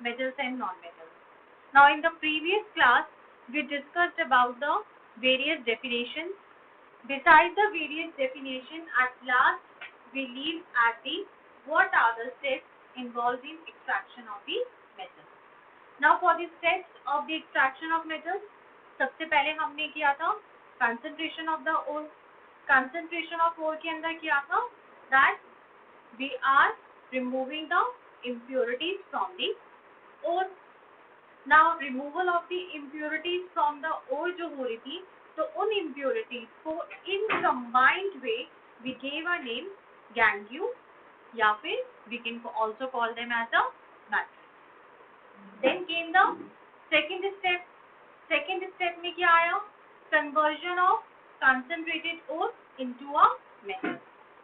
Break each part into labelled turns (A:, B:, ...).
A: metals and non-metals. Now in the previous class, we discussed about the various definitions. Besides the various definition, at last we leave at the what are the steps involved in extraction of the metals. Now for the steps of the extraction of metals, सबसे पहले हमने किया था concentration of the ore. Concentration of ore के अंदर क्या था that we are removing the impurities from the ore. Now removal of the impurities from the ore जो हो रही थी, तो उन impurities को in combined way we gave a name gangue या फिर we can also call them as a matrix. Then came the second step. Second step में क्या आया? Conversion of concentrated ore into a metal.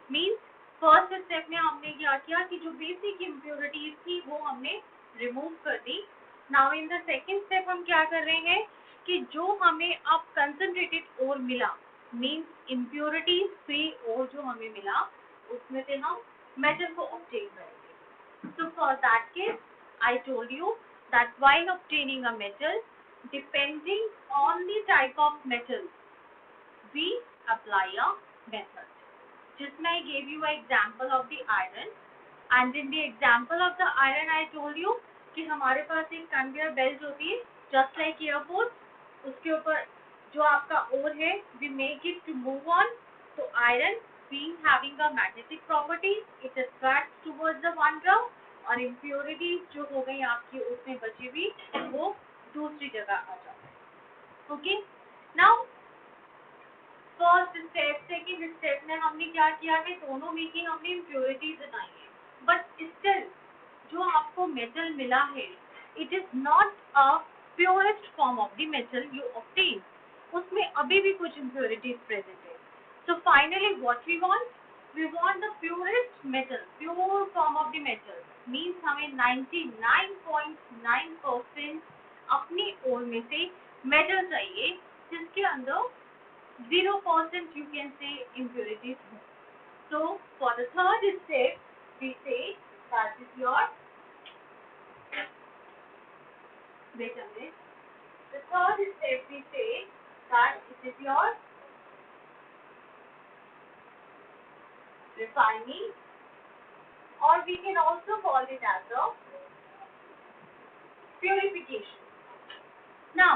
A: Means first step में हमने क्या किया कि जो basic impurities थी वो हमने remove कर दी. Now in the second step हम क्या कर रहे हैं कि जो हमें अब concentrated ore मिला, means impurities free ore जो हमें मिला, उसमें से हम metal को obtain करेंगे. So for that case, I told you that while obtaining a metal, depending on the type of metal, we apply a method. Just now I gave you an example of the iron, and in the example of the iron I told you कि हमारे पास एक conveyor belt होती है, just like airport, उसके ऊपर जो आपका ore है, we make it to move on. So iron being having a magnetic property, it attracts towards the one drum, और impurities जो हो गई आपकी उसमें बची हुई वो दूसरी जगह आ जाता है. Okay, now first step second step में हमने क्या किया है, दोनों में ही हमने इम्प्योरिटीज हटाई है, बट स्टिल जो आपको मेटल मिला है it is not a purest form of the metal you obtain, उसमें अभी भी कुछ इम्प्योरिटीज प्रेजेंट है. So finally what we want the purest metal, pure form of the metal. Means हमें 99.9% अपनी ओर में से मेटल चाहिए जिसके अंदर 0% you can say impurities. So for the third step we say that is your, wait a minute, the third step we say that it is your refining, or we can also call it as a purification. Now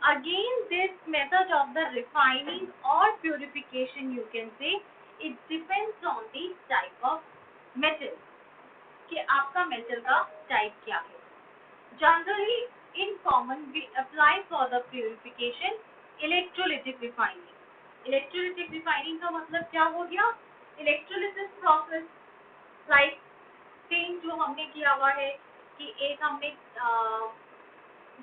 A: again this method of the refining or purification you can say it depends on the type of metal कि आपका metal का type क्या है. Generally in common we apply for the purification electrolytic refining. Electrolytic refining का मतलब क्या हो गया? Electrolysis process, like same जो हमने किया हुआ है कि एक हमने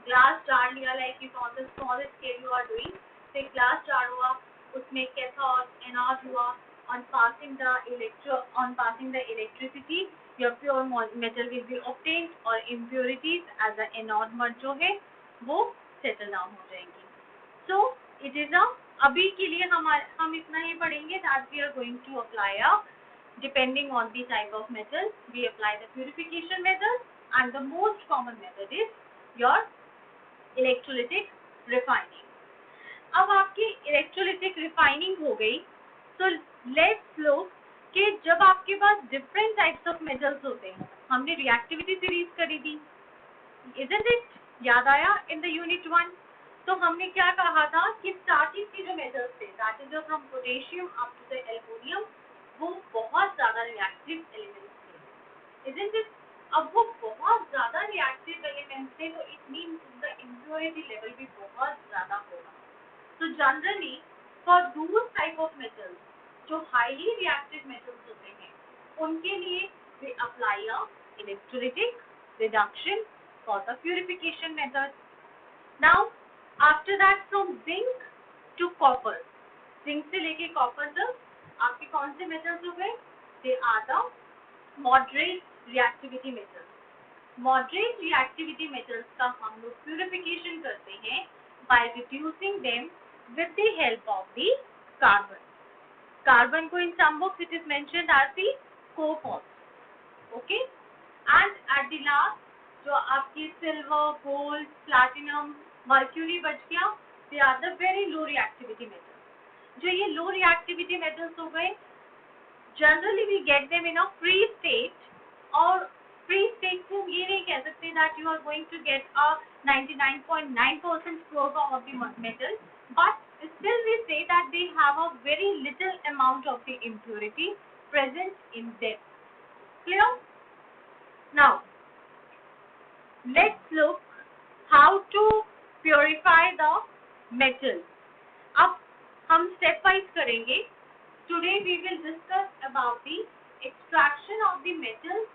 A: ग्लास जार लिया, like if on the small scale you are doing, तो एक ग्लास जार हुआ, उसमें कैथोड एनोड हुआ, on passing the electricity your pure metal will be obtained, और impurities as a anode mud जो है वो सेटल डाउन हो जाएंगी. सो इट इज अ, अभी के लिए हम इतना ही पढ़ेंगे that we are going to apply a, depending on the type of metal we apply the purification method, and the most common method is your electrolytic refining. अब आपकी electrolytic refining हो गई, तो लेट्स लुक कि जब आपके पास different types of metals होते हैं, हमने रिएक्टिविटी सीरीज करी थी, इजंट इट, याद आया इन द यूनिट 1. तो हमने क्या कहा था कि स्टार्टिंग के जो मेटल्स थे that is from potassium up to the aluminium, वो बहुत ज्यादा रिएक्टिव एलिमेंट्स थे, इजंट इट. अब वो बहुत ज्यादा रिएक्टिव एलिमेंट्स थे, तो इट मीन्स उनका इम्प्योरिटी लेवल भी बहुत ज्यादा होगा. तो generally for those type of metals जो हाईली रिएक्टिव मेटल्स होते हैं, उनके लिए we apply a electrolytic reduction for the purification method. Now after that from zinc to copper, zinc से लेके कॉपर तक आपके कौन से मेटल्स हो गए? They are the moderate reactivity metals. Moderate reactivity metals का हम लोग प्यूरिफिकेशन करते हैं by reducing them with the help of the carbon. Carbon को in some books it is mentioned as the cophosphate. Okay, and at the last जो आपकी silver, gold, platinum, mercury बच गया, they are the very low reactivity metals. जो ये low reactivity metals हो गए, generally we get them in a free state. और free state से हम ये नहीं कह सकते that you are going to get a 99.9% pure form of the metal, but still we say that they have a very little amount of the impurity present in them. Clear? Now let's look how to purify the metal. अब हम step wise करेंगे। Today we will discuss about the extraction of the metals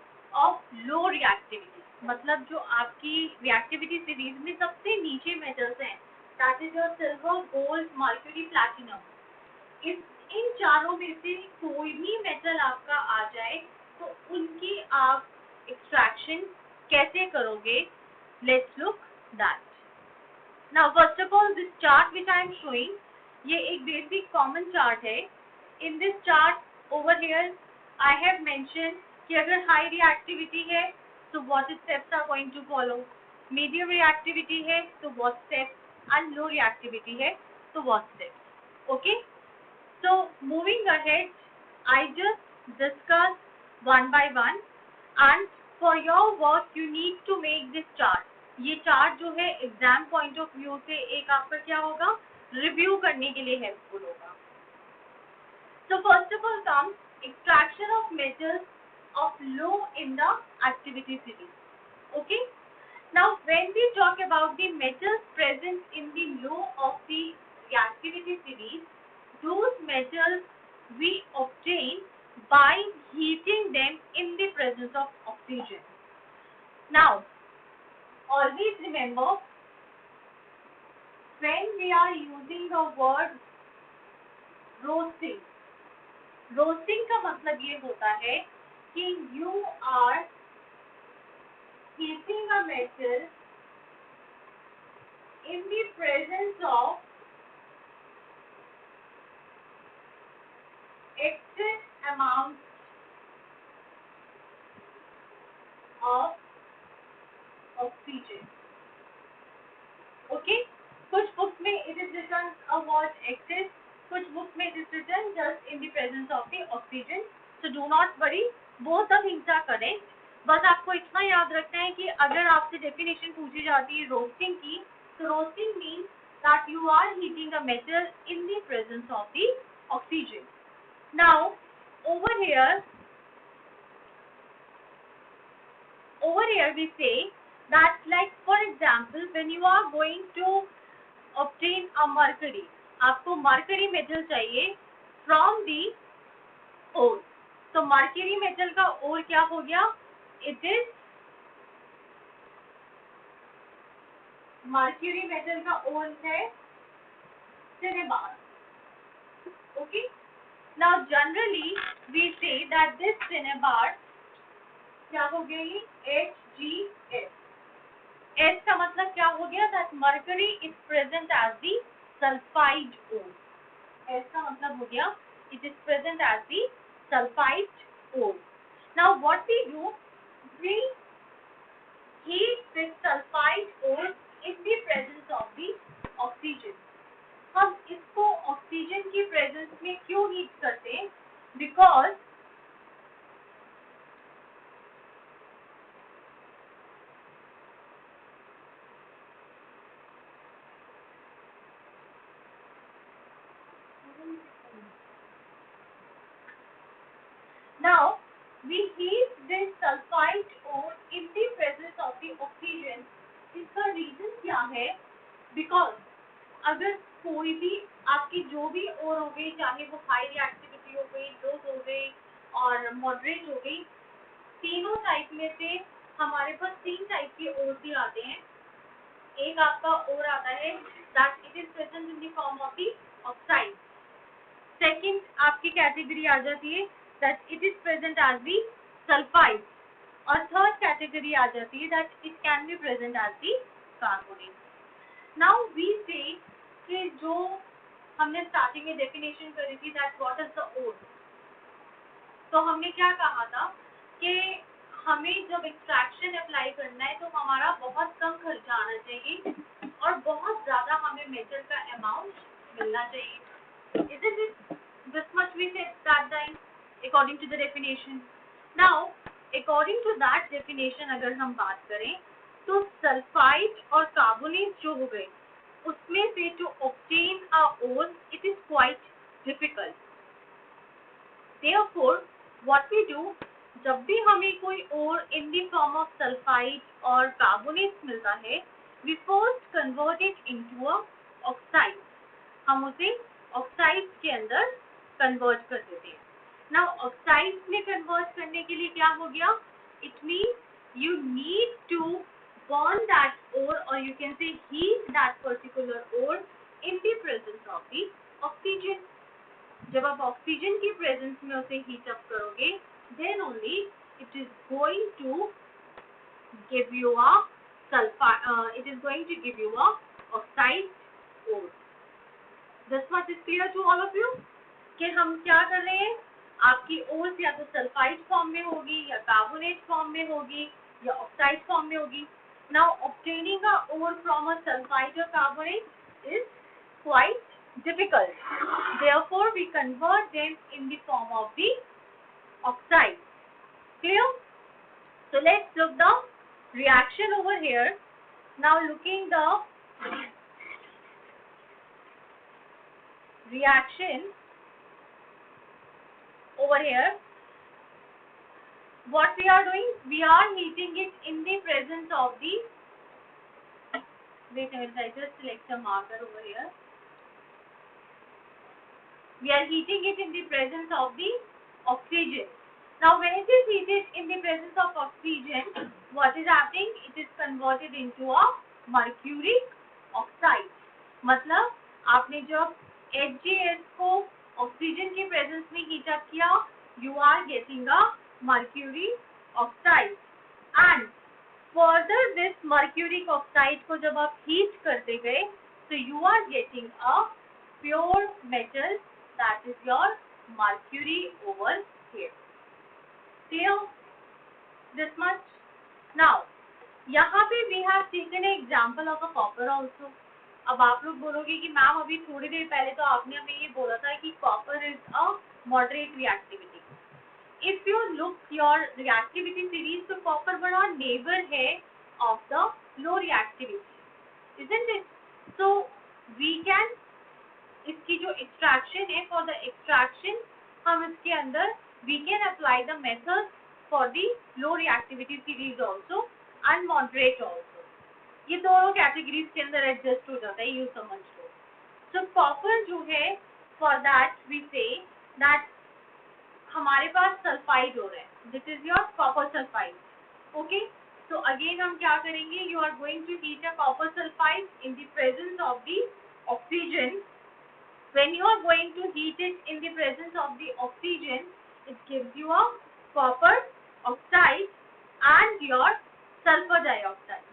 A: of low reactivity. मतलब जो आपकी reactivity series में सबसे नीचे metals हैं, that is your silver, gold, mercury, platinum. इन चारों में से कोई भी मेटल आपका आ जाए तो उनकी आप एक्सट्रैक्शन कैसे करोगे? Let's look that. Now first of all this chart which I am showing, ये एक बेसिक कॉमन चार्ट है। In this chart over here I have mention कि अगर हाई रिएक्टिविटी है तो what steps are going to follow, medium reactivity है तो what steps, and low reactivity है तो what steps. Okay, so moving ahead, I just discuss one by one, and for your work you need to make this chart. ये chart जो है exam point of view से एक आपका क्या होगा, रिव्यू करने के लिए हेल्पफुल होगा। So first of all comes extraction of metals of low in the activity series. Okay, now when we talk about the metals present in the low of the reactivity series, those metals we obtain by heating them in the presence of oxygen. Now always remember, when we are using the word roasting, roasting का मतलब ये होता है कि you are heating a metal in the presence of excess amount of oxygen. Okay, कुछ books में it is written a word excess, कुछ books में it is written just in the presence of the oxygen. So do not worry, both the things are correct. बस आपको इतना याद रखना है कि अगर आपसे डेफिनेशन पूछी जाती है रोस्टिंग की, तो roasting means that you are heating a metal in the presence of the oxygen. Now over here we say that, like for example, when you are going to obtain a mercury, आपको mercury metal चाहिए from the ore. तो mercury metal का ore क्या हो गया? It is mercury metal का ore है cinnabar. Okay, now generally we say that this cinnabar क्या हो गया, ये HgS. S का मतलब क्या हो गया? That mercury is present as the sulfide ore. S का मतलब हो गया it is present as the sulfide ore. Now what we do, we heat this sulfide ore in the presence of the oxygen. हम इसको oxygen की presence में क्यों heat करते हैं? Because now we heat this sulfide ore in the presence of the oxygen. इसका reason क्या है? बिकॉज अगर कोई भी आपकी जो भी ओर हो गई, चाहे वो हाई रिएक्टिविटी हो गई, लो हो गई और मॉडरेट हो गई, तीनों टाइप में से हमारे पास 3 टाइप के ओर भी आते हैं। एक आपका ओर आता है that it is present in the form of the oxide. Second आपकी कैटेगरी आ जाती है that it is present as the sulphide, और थर्ड कैटेगरी आ जाती है that it can be present as the carbonate. Now we say कि जो हमने स्टार्टिंग में डेफिनेशन करी थी that what is the ore, तो हमने क्या कहा था कि हमें जब एक्सट्रैक्शन अप्लाई करना है तो हमारा बहुत कम खर्चा आना चाहिए और बहुत ज़्यादा हमें मेटल का अमाउंट मिलना चाहिए. Isn't it? This much we said that time according to the definition. Now, according to that definition अगर हम बात करें तो सल्फाइड और कार्बोनेट जो हो गए उसमें से to obtain a ore it is quite difficult. Therefore, what we do जब भी हमें कोई ore in the form of sulfide और carbonate मिलता है we first convert it into a oxide. हम उसे oxide के अंदर convert कर देते हैं. Now oxide में convert करने के लिए क्या हो गया? It means you need to burn that ore or you can say heat that particular ore in the presence of the oxygen. जब आप ऑक्सीजन की प्रेजेंस में उसे हीट अप करोगे then only it is going to give you a it is going to give you a oxide ore. This much is clear to all of you कि हम क्या कर रहे हैं. आपकी ores या तो सल्फाइड फॉर्म में होगी या कार्बोनेट फॉर्म में होगी या ऑक्साइड फॉर्म में होगी. Now obtaining a ore from a sulfide or carbonate is quite difficult. Therefore, we convert them in the form of the oxide. Clear? So let's look the reaction over here. Now looking the reaction over here. What we are doing? We are heating it in the presence of the. Wait a minute, I just select a marker over here. We are heating it in the presence of the oxygen. Now when it is heated in the presence of oxygen, what is happening? It is converted into a mercuric oxide. मतलब आपने जब HgS को oxygen के presence में heat up किया, you are getting a mercury oxide. And further this mercuric oxide को जब आप हीट करते गए, so you are getting a pure metal, that is your mercury over here. Clear? This much? Now, यहाँ पे we have taken an example of a copper also. अब आप लोग बोलोगे कि मैम अभी थोड़ी देर पहले तो आपने हमें ये बोला था कि copper is a moderate reactivity. If you look your reactivity series, तो copper बड़ा neighbor है of the low reactivity, isn't it? So we can इसकी जो extraction है, for the extraction हम इसके अंदर we can apply the method for the low reactivity series also and moderate also. ये दोनों कैटेगरीज के अंदर एडजस्ट हो जाता है, यू समझ लो. तो कॉपर जो है for that we say that हमारे पास सल्फाइड हो रहा है, this is your copper sulphide. Okay, तो अगेन हम क्या करेंगे, you are going to heat a copper sulphide in the presence of the oxygen. When you are going to heat it in the presence of the oxygen, it gives you a copper oxide and your sulfur dioxide.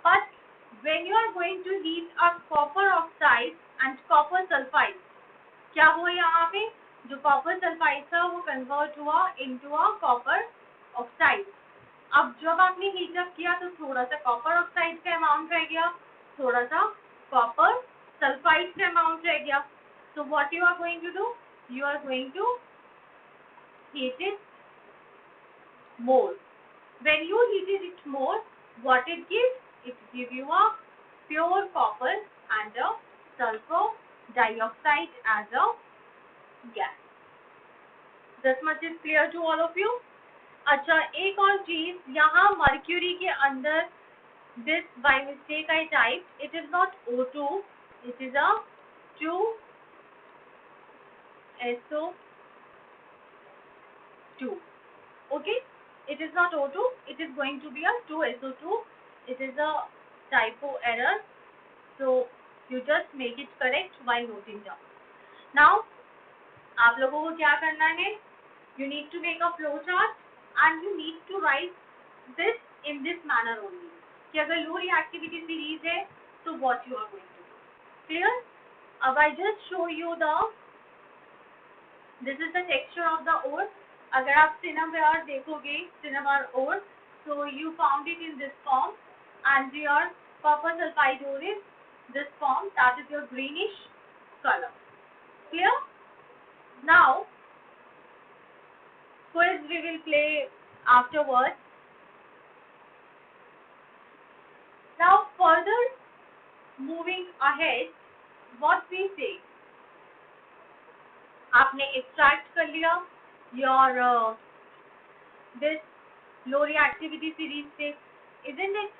A: But when you are going to heat a copper oxide and copper sulfide, क्या हुआ यहाँ पे, जो copper sulphide था वो convert हुआ into a copper oxide. अब जब आपने हीट अप किया तो थोड़ा सा कॉपर ऑक्साइड का अमाउंट रह गया, थोड़ा सा कॉपर सल्फाइड का अमाउंट रह गया. So what you are going to do? You are going to heat it more. When you heated it more, what it gives? It gives you a pure copper and a sulfur dioxide as a gas. This much is clear to all of you? अच्छा, एक और चीज, यहाँ mercury के अंदर this by mistake I typed, it is not O2, it is a 2SO2. Okay, it is not O2, it is going to be a 2SO2. It is a typo error, so you just make it correct while noting down. Now आप लोगों को क्या करना है, you need to make a flow chart and you need to write this in this manner only, कि अगर low reactivity series है तो what you are going to do. Clear? अब I just show you the, this is the texture of the ore. अगर आप cinnabar देखोगे, cinnabar ore, so you found it in this form, and your copper sulfide ore is this form, that is your greenish color. Clear? Now, quiz we will play afterwards. Now, further moving ahead, what we say, आपने extract कर लिया your this low reactivity series से, isn't it?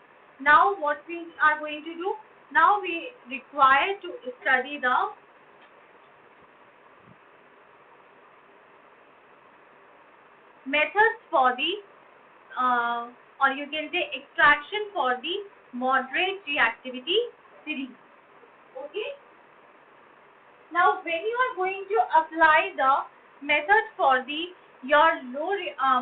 A: Now what we are going to do? Now we require to study the methods for the or you can say extraction for the moderate reactivity series. Okay. Now when you are going to apply the method for the your low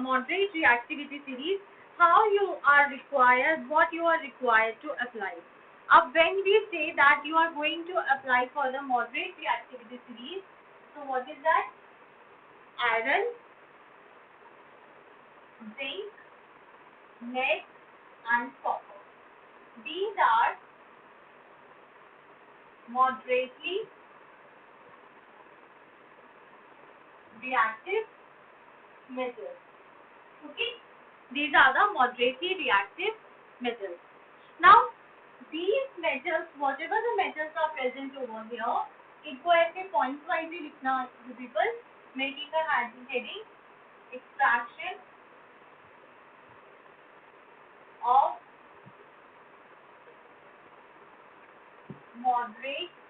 A: moderate reactivity series, how you are required, what you are required to apply. When we say that you are going to apply for the moderate reactivity series, so what is that? Iron, zinc, lead and copper. These are moderately reactive metals. Okay, these are the moderately reactive metals. Now these metals, whatever the metals are present over here, इनको ऐसे points wise ही लिखना you people, making a heading extraction of moderately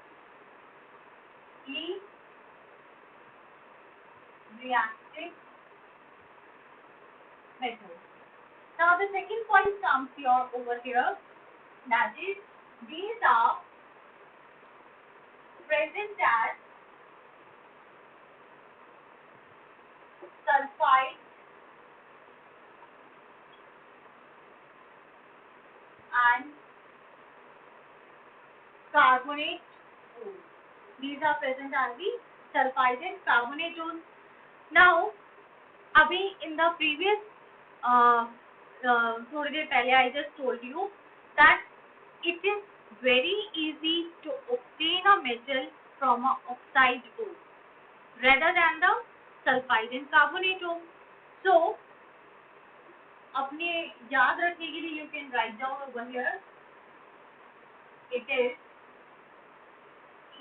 A: reactive metals. Now the second point comes here over here, that is these are present as sulfide and carbonate ores. These are present as the sulfide and carbonate ores. Now, अभी in the previous थोड़ी देर पहले I just told you that it is very easy to obtain a metal from a oxide ore rather than the sulfide and carbonate ore. So, अपने याद रखने के लिए you can write down over here. It is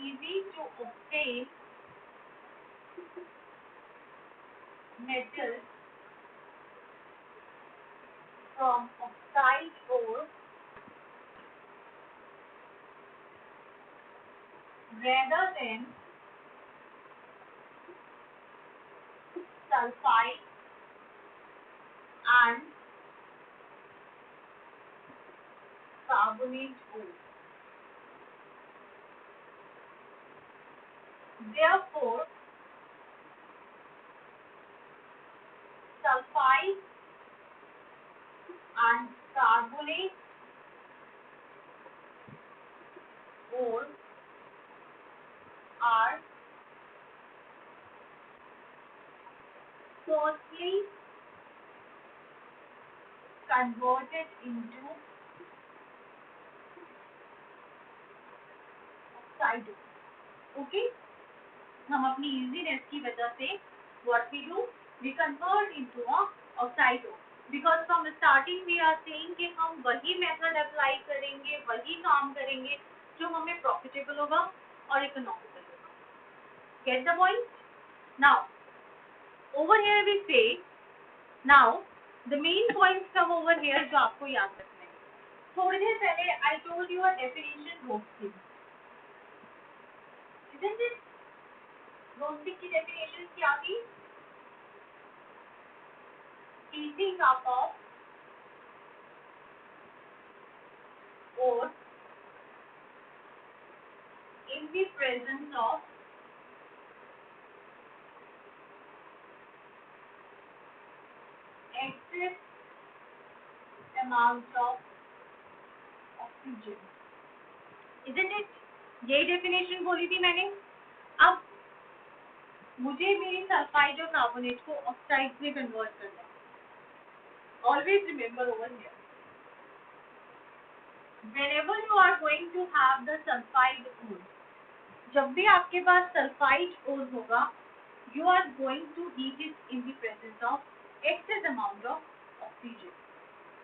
A: easy to obtain metal from oxide ore rather than sulfide and carbonate ore. Therefore, sulfide and carbonate ores are firstly converted into oxide ore. Okay? हम अपनी easiness की वजह से what we do, we convert into a oxide ore. Because from starting we are saying कि हम वही method apply करेंगे, वही काम करेंगे जो हमें profitable होगा और economical होगा. Get the point? Now, over here we say, now the main points come over here जो आपको याद रखना है. थोड़ी देर पहले I told you a definition roasting. Isn't it? Roasting की definition क्या थी? Heating up of ore in the presence of excess amount of oxygen. Isn't it? यही definition बोली थी मैंने. अब मुझे मेरे सल्फाइड और कार्बोनेट को ऑक्साइड में कन्वर्ट करना है. Always remember over here, whenever you are going to have the sulfide ore, जब भी आपके पास सल्फाइड ore होगा, you are going to heat it in the presence of excess amount of oxygen,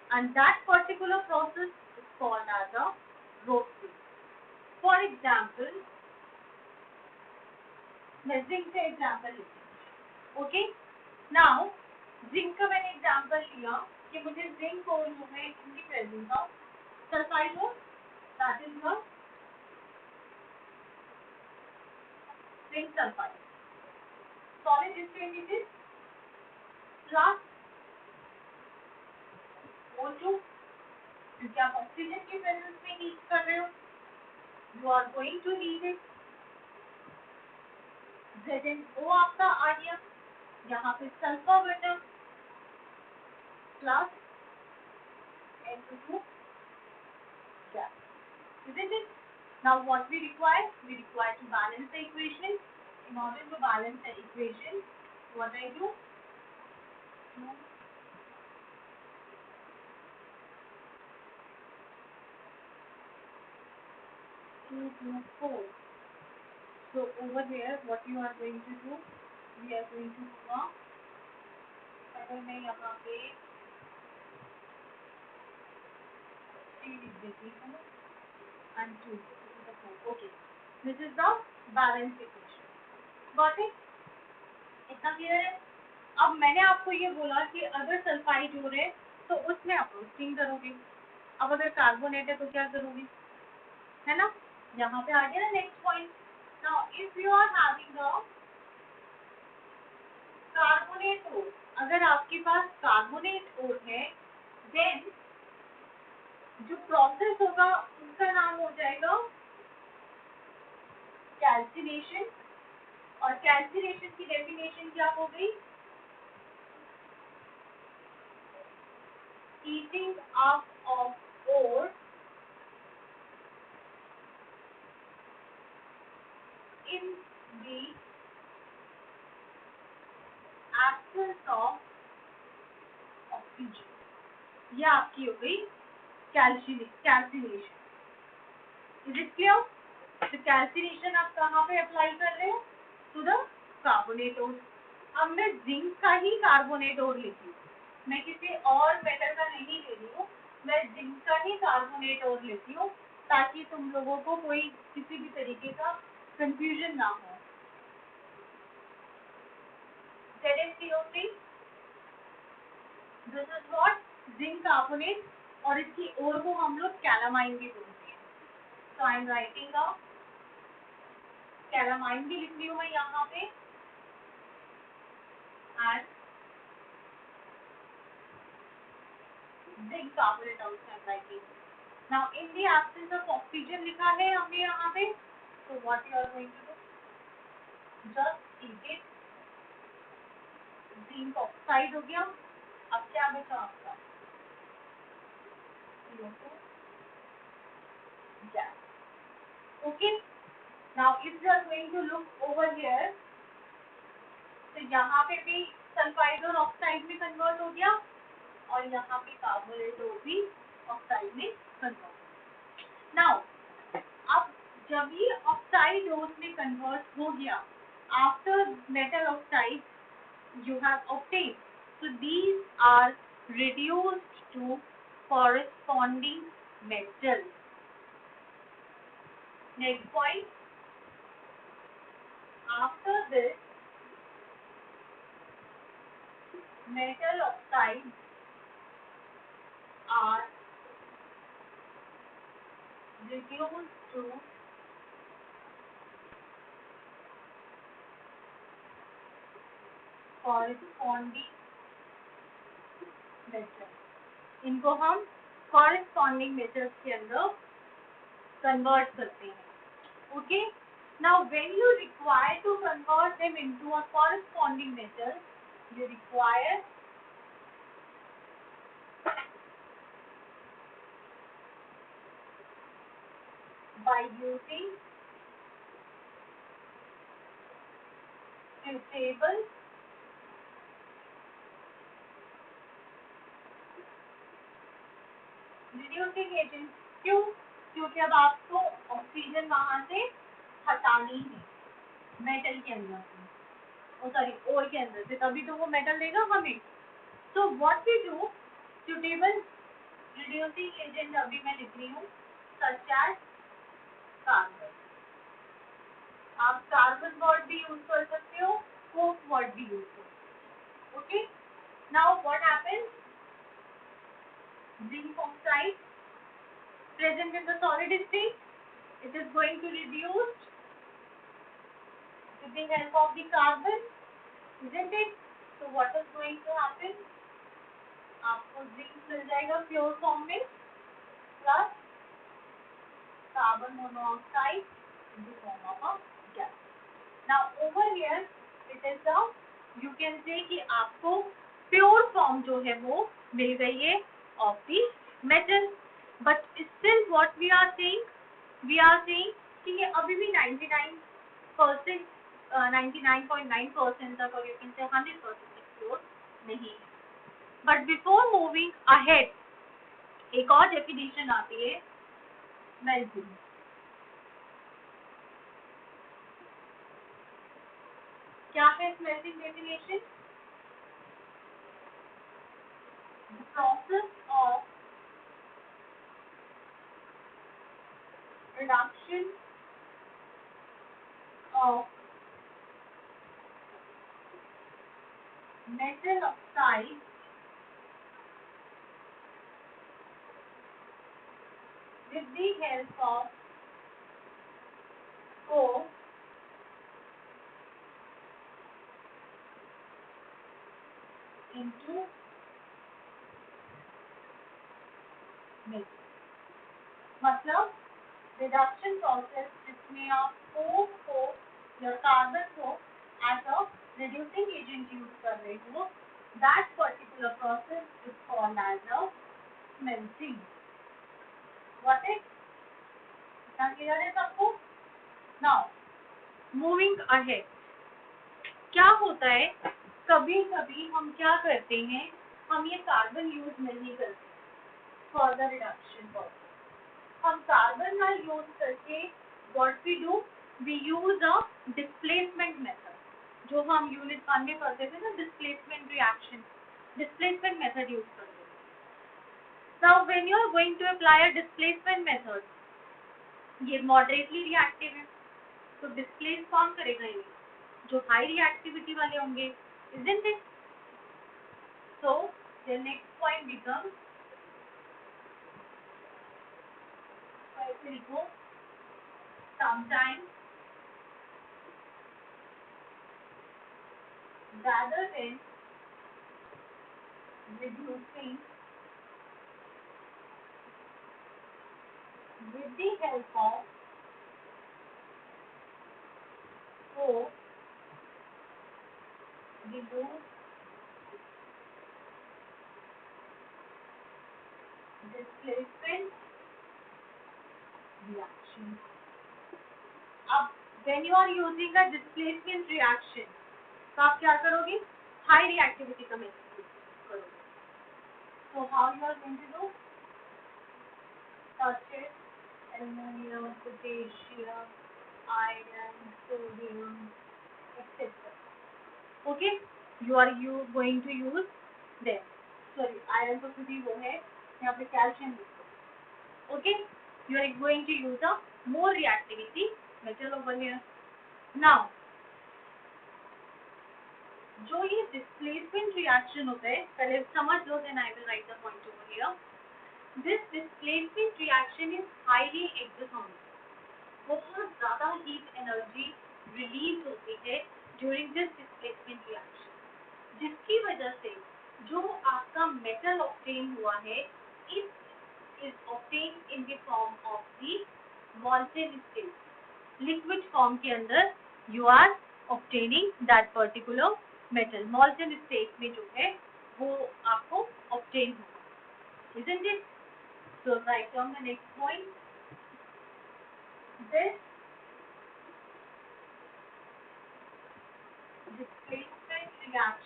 A: and that particular process is called as a roasting. For example, मैं zinc का example लेती हूँ. Okay, now zinc का मैंने example लिया कि मुझे zinc और जो है इनकी प्रेजेंस ऑफ सल्फाइड हो, that is your zinc sulphide. Solid state is plus O2, क्योंकि आप ऑक्सीजन की प्रेजेंस में हीट कर रहे हो, you are going to heat it. ZnO आपका आ गया, यहाँ पे सल्फर बटा plus N2 gas. Isn't it? Now what we require? We require to balance the equation. In order to balance the equation, what I do? 2, 2, 4. So over here, what you are going to do? We are going to do now. अगर मैं यहाँ पे 3 लिख देती हूँ and 2, this is the 4. Okay, this is the balance equation. Got it? इतना clear है? अब मैंने आपको ये बोला कि अगर सल्फाइड हो रहे तो उसमें आप रोस्टिंग करोगे. अब अगर कार्बोनेट है तो क्या करोगे, है ना? यहाँ पे आ गया ना next point. Now if you are having a carbonate ore, अगर आपके पास कार्बोनेट ओर है, देन जो प्रोसेस होगा उसका नाम हो जाएगा कैल्सिनेशन. और कैल्सिनेशन की डेफिनेशन क्या हो गई? heating up of ore in the absence of oxygen. ये आपकी हो गई कैल्सिनेशन. Is it clear? तो कैल्सिनेशन आप कहाँ पे अप्लाई कर रहे हो? टू द कार्बोनेट ओर. अब मैं जिंक का ही कार्बोनेट ओर लेती हूँ, मैं किसी और मेटल का नहीं ले रही हूँ, मैं जिंक का ही कार्बोनेट ओर लेती हूँ ताकि तुम लोगों को कोई किसी भी तरीके का कंफ्यूजन ना हो. ZnCO3, this is what zinc carbonate, और इसकी ओर को हम लोग कैलामाइन भी बोलते हैं. तो I am writing a calamine भी लिख रही हूँ मैं यहाँ पे, and zinc carbonate also I am writing. Now in the absence of oxygen लिखा है हमने यहाँ पे, तो what you are going to do, just heat it. Zinc oxide हो गया. अब क्या बचा आपका? CO2 gas. Okay. Now if you are going to look over here, तो यहाँ पे भी सल्फाइड और ऑक्साइड में कन्वर्ट हो गया, और यहाँ पे कार्बोनेट और भी ऑक्साइड में कन्वर्ट हो गया. नाउ अब जब ये ऑक्साइड और में कन्वर्ट हो गया, after metal oxide you have obtained, so these are reduced to corresponding metals. Next point, after this metal oxides are reduced to corresponding metals. इनको हम corresponding metals के अंदर convert करते हैं. Okay. Now when you require to convert them into a corresponding metal, you require by using suitable reducing agent. क्यों? क्योंकि अब आपको ऑक्सीजन वहां से हटानी है मेटल के अंदर से, सॉरी ओर के अंदर से, तभी तो वो मेटल देगा हमें. So what we do, suitable reducing agent अभी मैं लिख रही हूँ such as कार्बन. आप कार्बन वर्ड भी यूज कर सकते हो, कोक वर्ड भी यूज कर सकते हो. Okay, now what happens, zinc oxide present in the solid state, it is going to reduce with the help of the carbon, isn't it? So what is going to happen, आपको zinc मिल जाएगा pure form में plus carbon monoxide in the form of a gas. Now over here it is the, you can say कि आपको pure form जो है वो मिल गई है of the metal. But still what we are saying, we are saying कि ये अभी भी 99%, 99.9% तक, और you can say 100% एक्सप्लोर नहीं है. But before moving ahead, एक और डेफिनेशन आती है मेल्टिंग. क्या है melting definition? The process of reduction of metal oxide with the help of coke into metal. मतलब रिडक्शन प्रोसेस जिसमें आप कोक को या कार्बन को as a reducing agent use कर रहे हो, that particular process is called as a smelting. What is, इतना क्लियर है सबको? नाउ मूविंग अहेड, क्या होता है, कभी कभी हम क्या करते हैं, हम ये कार्बन यूज नहीं करते फॉर द रिडक्शन प्रोसेस. हम कार्बन ना यूज करके what we do, we use a displacement method, जो हम यूनिट 1 में करते थे ना, displacement reaction, displacement method use करते थे. Now when you are going to apply a displacement method, ये मॉडरेटली रिएक्टिव है, तो डिस्प्लेस कौन करेगा, ये जो हाई रिएक्टिविटी वाले होंगे, isn't it? So the next point becomes, sometimes rather than reducing with the help of coke, we do displacement reaction. अब when you are using a displacement reaction, तो आप क्या करोगे, हाई रिएक्टिविटी का method use करोगे. So how you are going to do, such as aluminum, potassium, iron, sodium, etc. Okay, you are going to use them. Sorry, iron तो क्योंकि वो है, यहाँ पे कैल्शियम लिखो. Okay, you are going to use a more reactivity metal over here. Now, जो ये displacement reaction होता है, पहले समझ लो, then I will write the point over here. This displacement reaction is highly exothermic. बहुत ज़्यादा heat energy release होती है during this displacement reaction, जिसकी वजह से जो आपका metal obtain हुआ है, it is obtained in the form of the molten state. Liquid form के अंदर you are obtaining that particular metal. Molten state में जो है वो आपको obtain होगा, isn't it? So write down the next point. This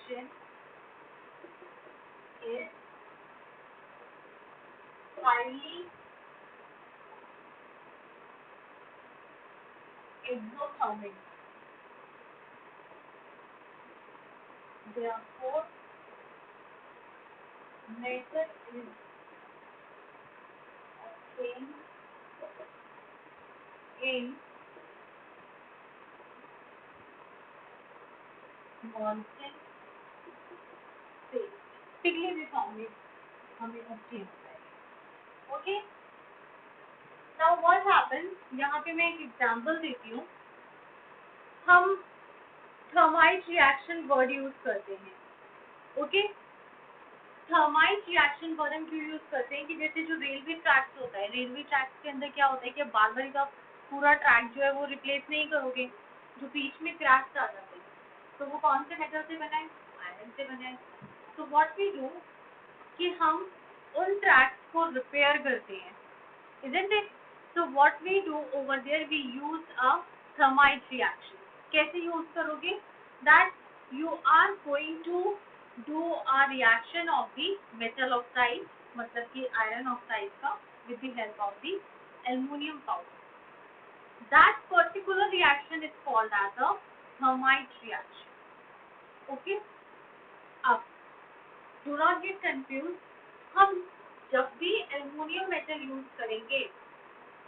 A: reaction is highly exothermic. Therefore, metal is obtained in molten state. पिघले हुए फॉर्म में हमें obtain होता है. Okay? Now what happens? यहाँ पे मैं एक एग्जाम्पल देती हूँ. हम थर्माइट रिएक्शन वर्ड यूज करते हैं. ओके, थर्माइट रिएक्शन वर्ड हम क्यों यूज करते हैं कि जैसे जो रेलवे ट्रैक्स होता है, रेलवे ट्रैक्स के अंदर क्या होता है कि बार बार का पूरा ट्रैक जो है वो रिप्लेस नहीं करोगे, जो बीच में क्रैक्स आ जाते हैं, तो वो कौन से मेटल से बना है? आयरन से बना है. तो व्हाट वी डू कि हम उन ट्रैक्स को रिपेयर करते हैं, isn't it? So what we do over there, we use a thermite reaction. कैसे यूज करोगे? That you are going to do a reaction of the metal oxide, मतलब कि iron oxide का, with the help of the aluminum powder. That particular reaction is called as a thermite reaction. Okay? अब do not get confused. हम जब भी aluminium metal use करेंगे,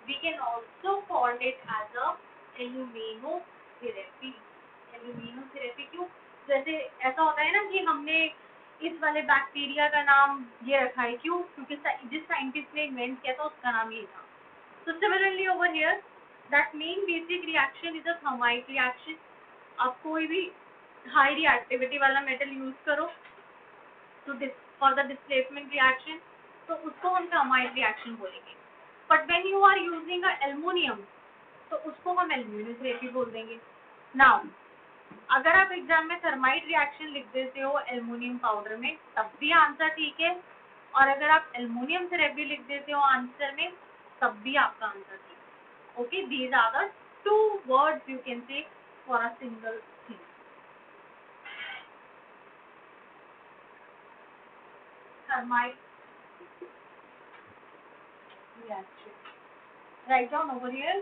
A: we can also call it as a aluminotherapy. aluminotherapy क्यों? जैसे ऐसा होता है ना कि हमने इस वाले बैक्टीरिया का नाम ये रखा है, क्यों? क्योंकि जिस साइंटिस्ट ने इन्वेंट किया था उसका नाम ये था. So similarly over here, that main basic reaction is a thermite reaction. आप कोई भी हाई रिएक्टिविटी वाला मेटल यूज करो तो फॉर द डिस्प्लेसमेंट रिएक्शन, तो उसको हम थर्माइट रिएक्शन बोलेंगे. But when you are using aluminium तो उसको हम एल्युमिनोथेरेपी बोल देंगे. नाउ अगर आप एग्जाम में थर्माइट रिएक्शन लिख देते हो एल्युमिनियम पाउडर में, तब भी आंसर ठीक है, और अगर आप एल्युमिनियम थेरेपी लिख देते हो आंसर में, तब भी आपका आंसर ठीक है. Okay, these are the two words you can say for a single thing. Thermite reaction. Write down over here.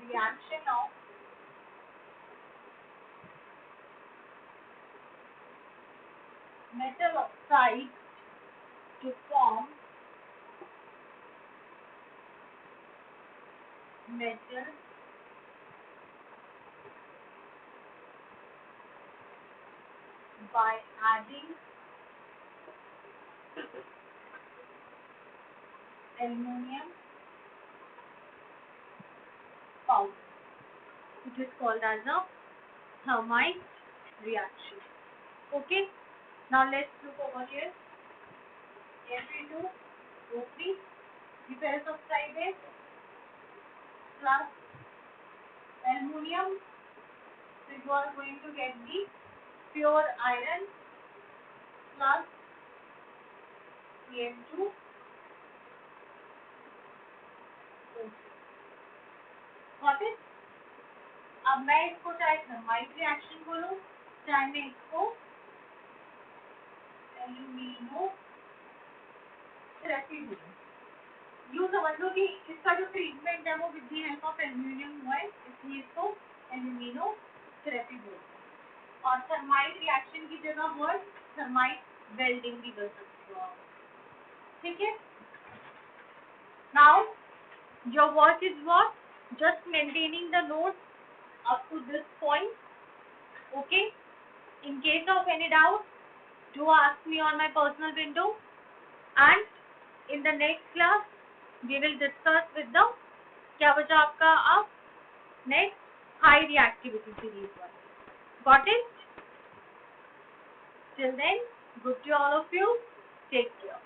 A: Reaction of metal oxide to form metal by adding aluminum powder. It is called as a thermite reaction. Okay, now let's look over here. Fe2O3, the ferrous oxide is plus aluminum, so you are going to get the pure iron plus Cl2. Got it? अब मैं इसको चाहे thermite reaction बोलूं, चाहे मैं इसको एल्यूमिनोथेरेपी बोलूं. यूं समझ लो कि इसका जो ट्रीटमेंट है वो with the help of aluminium हुआ है, इसलिए इसको एल्यूमिनोथेरेपी बोलते हैं. और थर्माइट रिएक्शन की जगह वर्ड थर्माइट वेल्डिंग भी कर सकते हो आप. ठीक है? Now your work is what? Just maintaining the notes up to this point. Okay? In case of any doubt, do ask me on my personal window. And in the next class, we will discuss with the क्या बचा आपका अब next high reactivity series one. Got it? Till then, good to all of you. Take care.